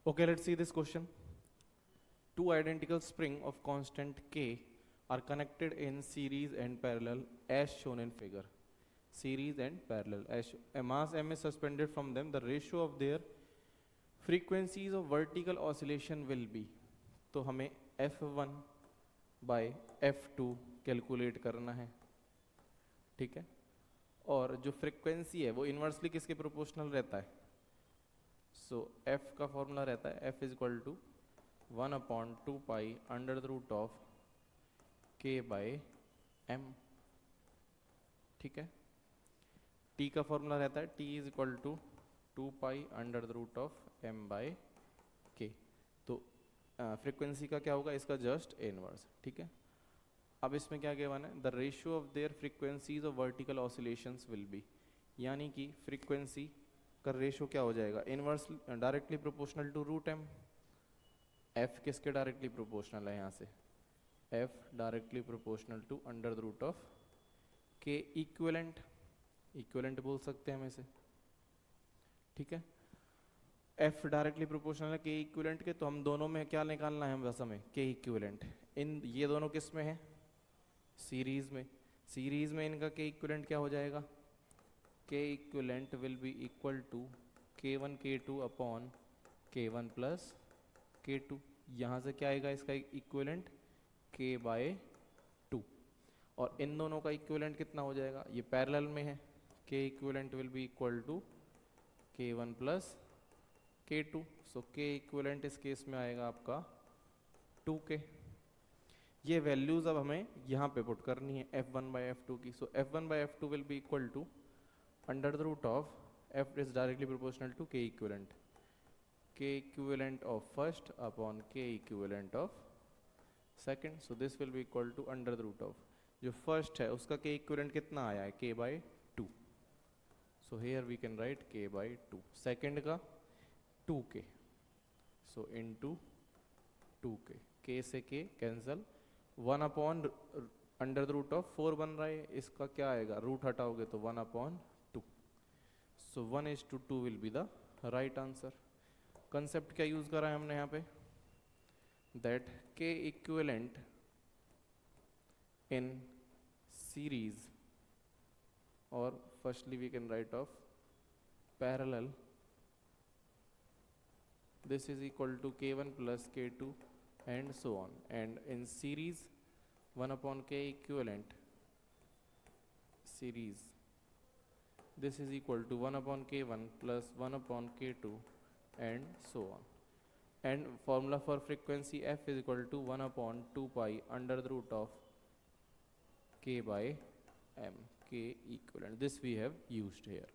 Okay, let's see this question. Two identical spring of constant K are connected in series and parallel as shown in figure. Series and parallel. A mass M is suspended from them. The ratio of their frequencies of vertical oscillation will be. तो हमें F1 by F2 calculate करना है, ठीक है। और जो frequency है वो इन्वर्सली किसके प्रोपोर्शनल रहता है? सो F का फॉर्मूला रहता है F is equal to 1/2 under the root of K by M, ठीक है। T का फॉर्मूला रहता है T is equal to 2 under the root of M by K। तो फ्रीक्वेंसी का क्या होगा? इसका जस्ट इनवर्स, ठीक है। अब इसमें क्या गिवन है? The ratio of their frequencies of vertical oscillations will be, यानी कि फ्रीक्वेंसी का रेशियो क्या हो जाएगा? Inverse directly proportional to root M. F किसके डायरेक्टली प्रोपोर्शनल है? यहाँ से F directly proportional to under the root of K equivalent, equivalent बोल सकते हैं हम इसे, ठीक है। एफ डायरेक्टली प्रोपोर्शनल है के इक्विवेलेंट के, तो हम दोनों में क्या निकालना है? हम बस हमें के इक्विवेलेंट। इन ये दोनों किस में है? सीरीज में। सीरीज में इनका के इक्विवेलेंट क्या हो जाएगा? K equivalent will be equal to K1 K2 upon K1 plus K2। यहाँ से क्या आएगा इसका इक्विवेलेंट? K bye 2। और इन दोनों का इक्विवेलेंट कितना हो जाएगा? ये पैरेलल में है, K equivalent will be equal to K1 plus K2। So K equivalent इस केस में आएगा आपका 2K। ये वैल्यूज अब हमें यहाँ पे पुट करनी है F1 बाई F2 की। So F1 by F2 will be equal to under the root of F is directly proportional to K equivalent, K equivalent of first upon K equivalent of second. So this will be equal to under the root of जो first है उसका K equivalent कितना आया है? K by 2। So here we can write K by 2। Second का 2K, so into 2K। K से K cancel, 1 upon under the root of 4 बन रहा है, इसका क्या आएगा? रूट हटाओगे तो 1/2। So 1:2 will be the right answer. Concept क्या यूज करा है हमने यहाँ पे? That K equivalent in series, और firstly we can write of parallel, this is equal to K1 plus K2 and so on, and in series 1 upon K equivalent series, this is equal to 1 upon K1 plus 1 upon K2 and so on, and formula for frequency F is equal to 1/2 under the root of K by M, K equivalent. This we have used here.